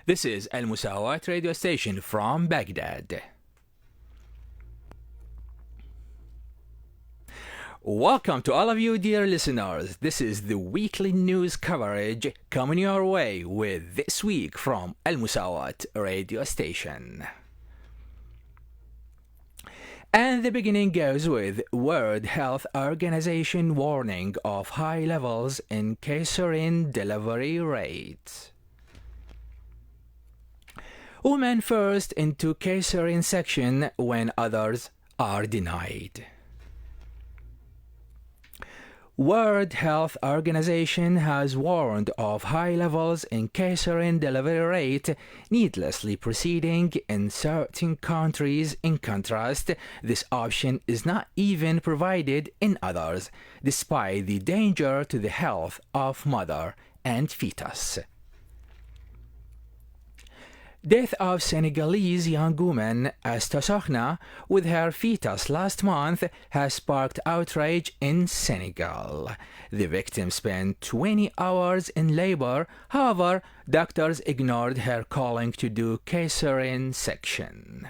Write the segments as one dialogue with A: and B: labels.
A: This is Al-Musawat radio station from Baghdad. Welcome to all of you dear listeners. This is the weekly news coverage coming your way with This Week from Al-Musawat radio station. And the beginning goes with World Health Organization warning of high levels in cesarean delivery rates. Women first into cesarean section when others are denied. World Health Organization has warned of high levels in cesarean delivery rate needlessly proceeding in certain countries. In contrast, this option is not even provided in others, despite the danger to the health of mother and fetus. Death of Senegalese young woman Asta Sokhna with her fetus last month has sparked outrage in Senegal. The victim spent 20 hours in labor. However, doctors ignored her calling to do cesarean section.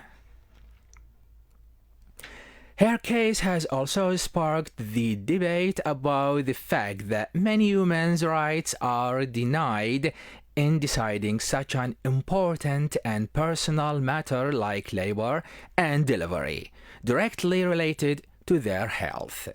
A: Her case has also sparked the debate about the fact that many women's rights are denied in deciding such an important and personal matter like labor and delivery, directly related to their health.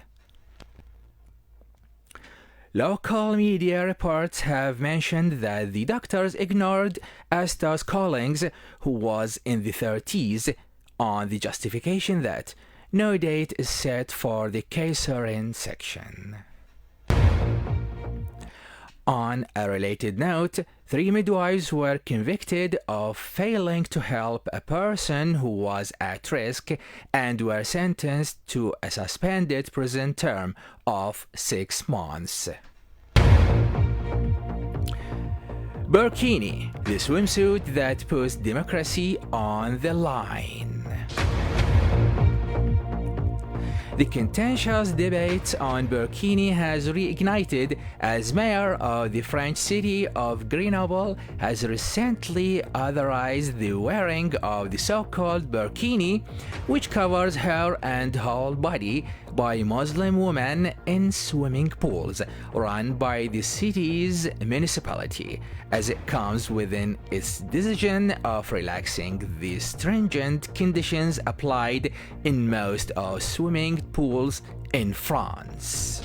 A: Local media reports have mentioned that the doctors ignored Asta's callings, who was in the 30s, on the justification that no date is set for the cesarean section. On a related note, 3 midwives were convicted of failing to help a person who was at risk and were sentenced to a suspended prison term of 6 months. Burkini, the swimsuit that puts democracy on the line. The contentious debate on burkini has reignited as mayor of the French city of Grenoble has recently authorized the wearing of the so-called burkini, which covers hair and whole body, by Muslim women in swimming pools run by the city's municipality, as it comes within its decision of relaxing the stringent conditions applied in most of swimming pools in France.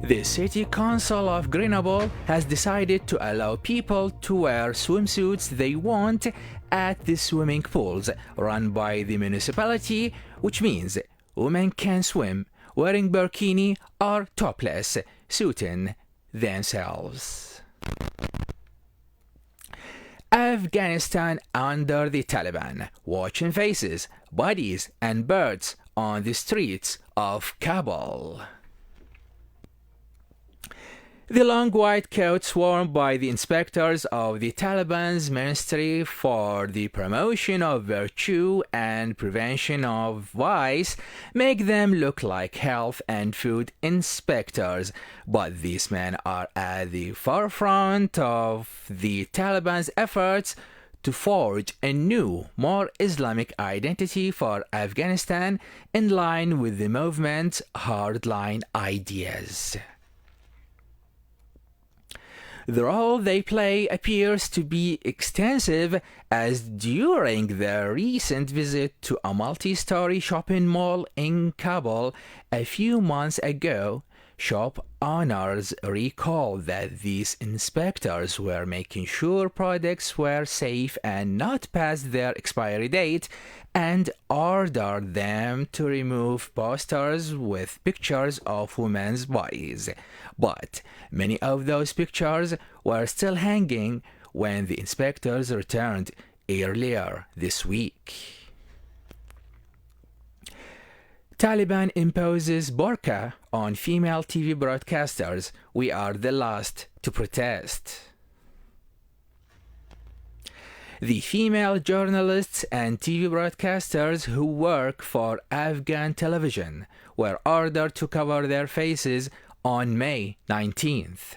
A: The City Council of Grenoble has decided to allow people to wear swimsuits they want at the swimming pools run by the municipality, which means women can swim wearing burkini or topless, suiting themselves. Afghanistan under the Taliban, watching faces, bodies and birds on the streets of Kabul. The long white coats worn by the inspectors of the Taliban's Ministry for the Promotion of Virtue and Prevention of Vice make them look like health and food inspectors, but these men are at the forefront of the Taliban's efforts to forge a new, more Islamic identity for Afghanistan in line with the movement's hardline ideas. The role they play appears to be extensive, as during their recent visit to a multi-story shopping mall in Kabul a few months ago, shop owners recall that these inspectors were making sure products were safe and not past their expiry date, and ordered them to remove posters with pictures of women's bodies. But many of those pictures were still hanging when the inspectors returned earlier this week. Taliban imposes burqa on female TV broadcasters. We are the last to protest. The female journalists and TV broadcasters who work for Afghan television were ordered to cover their faces on May 19th.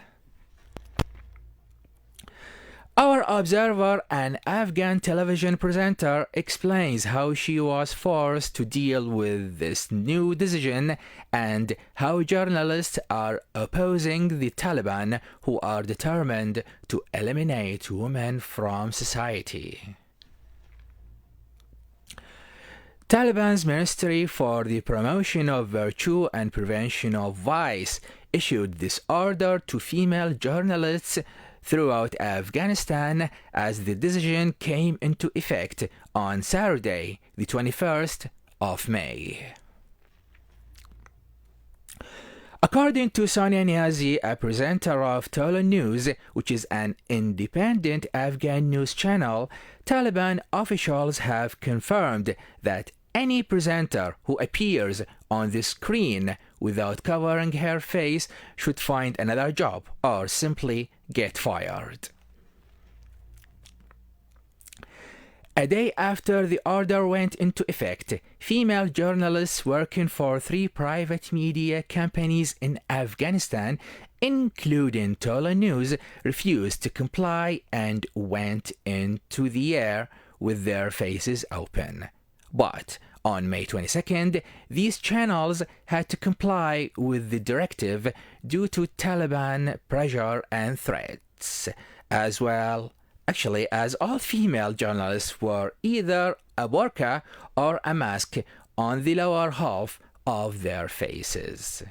A: Our observer, an Afghan television presenter, explains how she was forced to deal with this new decision and how journalists are opposing the Taliban, who are determined to eliminate women from society. Taliban's Ministry for the Promotion of Virtue and Prevention of Vice issued this order to female journalists throughout Afghanistan as the decision came into effect on Saturday, the 21st of May. According to Sonia Niazi, a presenter of Tola News, which is an independent Afghan news channel, Taliban officials have confirmed that any presenter who appears on the screen without covering her face should find another job or simply get fired. A day after the order went into effect, female journalists working for 3 private media companies in Afghanistan, including Tola News, refused to comply and went into the air with their faces open. But on May 22nd, these channels had to comply with the directive due to Taliban pressure and threats, as well as all female journalists wore either a burqa or a mask on the lower half of their faces.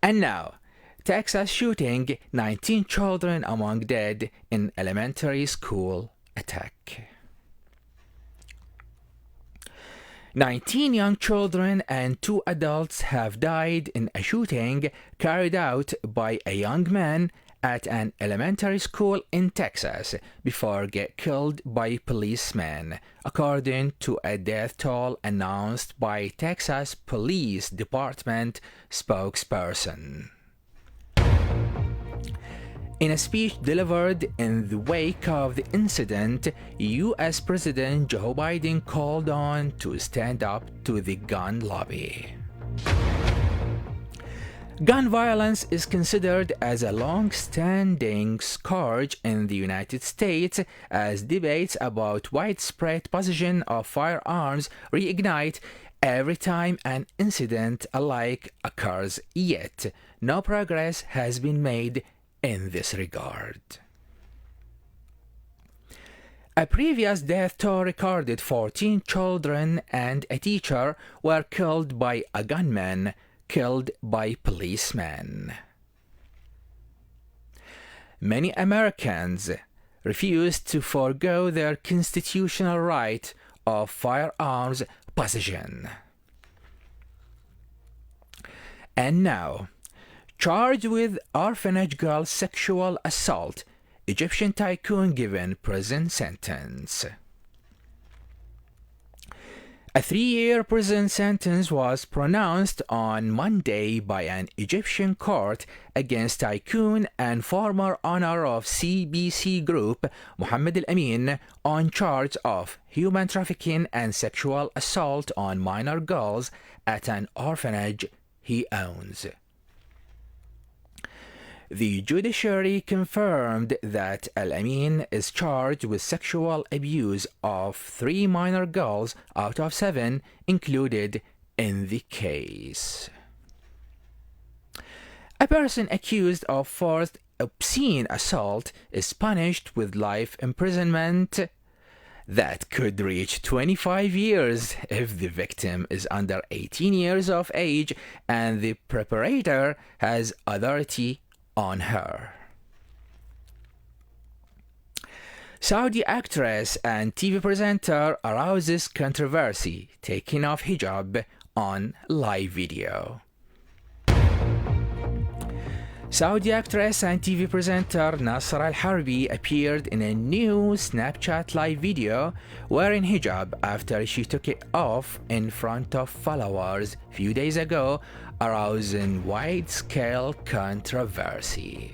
A: And now, Texas shooting, 19 children among dead in elementary school attack. 19 young children and 2 adults have died in a shooting carried out by a young man at an elementary school in Texas before get killed by policemen, according to a death toll announced by Texas Police Department spokesperson. In a speech delivered in the wake of the incident, U.S. President Joe Biden called on to stand up to the gun lobby. Gun violence is considered as a long-standing scourge in the United States as debates about widespread possession of firearms reignite every time an incident alike occurs, yet no progress has been made in this regard. A previous death toll recorded 14 children and a teacher were killed by a gunman killed by policemen. Many Americans refuse to forego their constitutional right of firearms possession. And now, charged with orphanage girl sexual assault, Egyptian tycoon given prison sentence. A 3-year prison sentence was pronounced on Monday by an Egyptian court against tycoon and former owner of CBC Group, Mohammed Al-Amin, on charge of human trafficking and sexual assault on minor girls at an orphanage he owns. The judiciary confirmed that Al-Amin is charged with sexual abuse of 3 minor girls out of 7 included in the case. A person accused of forced obscene assault is punished with life imprisonment that could reach 25 years if the victim is under 18 years of age and the perpetrator has authority on her. Saudi actress and TV presenter arouses controversy, taking off hijab on live video. Saudi actress and TV presenter Nasr Al-Harbi appeared in a new Snapchat live video wearing hijab after she took it off in front of followers a few days ago, arousing wide-scale controversy.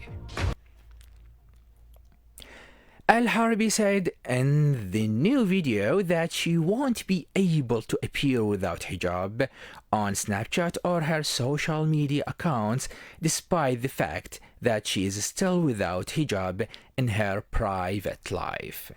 A: Al-Harbi said in the new video that she won't be able to appear without hijab on Snapchat or her social media accounts, despite the fact that she is still without hijab in her private life.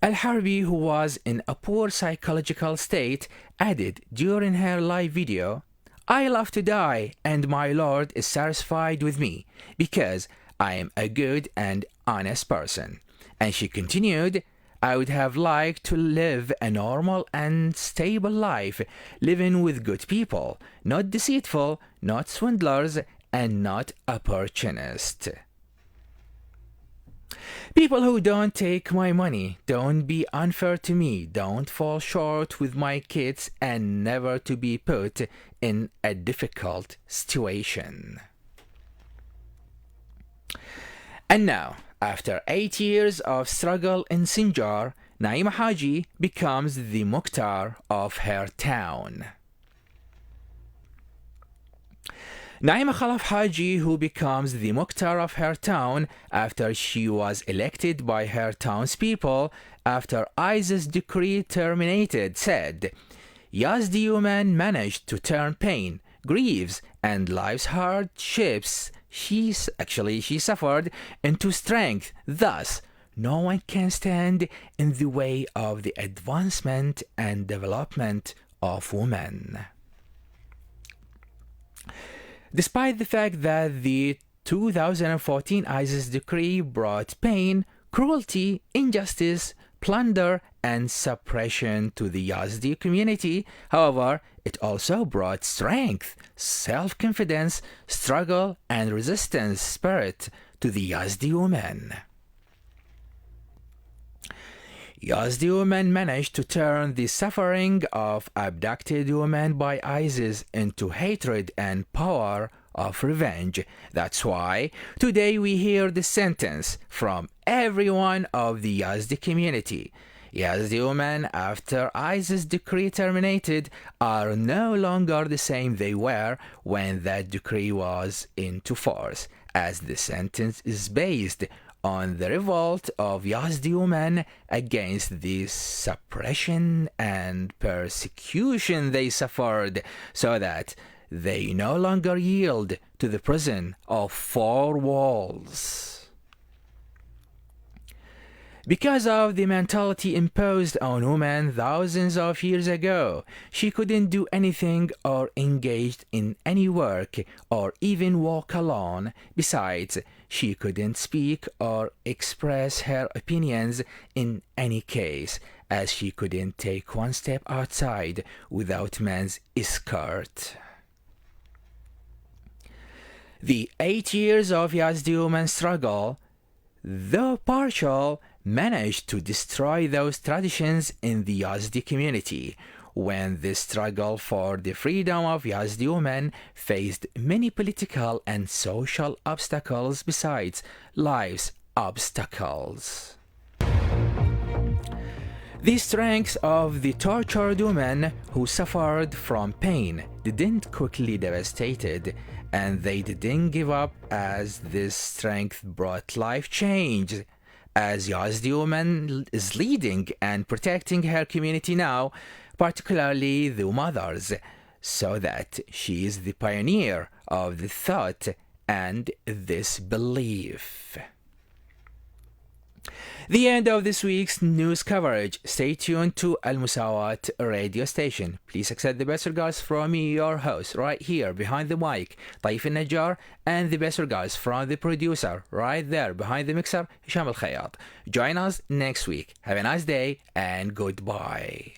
A: Al-Harbi, who was in a poor psychological state, added during her live video, "I love to die and my Lord is satisfied with me because I am a good and honest person." And she continued, "I would have liked to live a normal and stable life, living with good people, not deceitful, not swindlers, and not opportunists. People who don't take my money, don't be unfair to me, don't fall short with my kids, and never to be put in a difficult situation." And now, after 8 years of struggle in Sinjar, Naima Haji becomes the Mukhtar of her town. Naima Khalaf Haji, who becomes the Mukhtar of her town after she was elected by her townspeople after ISIS decree terminated, said, "Yazdi woman managed to turn pain, griefs, and life's hardships she suffered into strength. Thus, no one can stand in the way of the advancement and development of women." Despite the fact that the 2014 ISIS decree brought pain, cruelty, injustice, plunder, and suppression to the Yazdi community, however, it also brought strength, self-confidence, struggle, and resistance spirit to the Yazdi women. Yazdi women managed to turn the suffering of abducted women by ISIS into hatred and power of revenge. That's why today we hear the sentence from everyone of the Yazdi community. Yazdi women, after ISIS decree terminated, are no longer the same they were when that decree was into force, as the sentence is based on the revolt of Yazdi women against the suppression and persecution they suffered, so that they no longer yield to the prison of four walls. Because of the mentality imposed on women thousands of years ago, she couldn't do anything or engage in any work or even walk alone. Besides, she couldn't speak or express her opinions in any case, as she couldn't take one step outside without man's escort. The 8 years of Yazdi women's struggle, though partial, managed to destroy those traditions in the Yazdi community, when the struggle for the freedom of Yazdi women faced many political and social obstacles besides life's obstacles. The strength of the tortured women who suffered from pain didn't quickly devastated, and they didn't give up, as this strength brought life change. As Yazdi woman is leading and protecting her community now, particularly the mothers, so that she is the pioneer of the thought and this belief. The end of this week's news coverage. Stay tuned to Al-Musawat radio station. Please accept the best regards from me, your host, right here behind the mic, Taif Al-najjar, and the best regards from the producer, right there behind the mixer, Hisham alkhayat. Join us next week. Have a nice day and goodbye.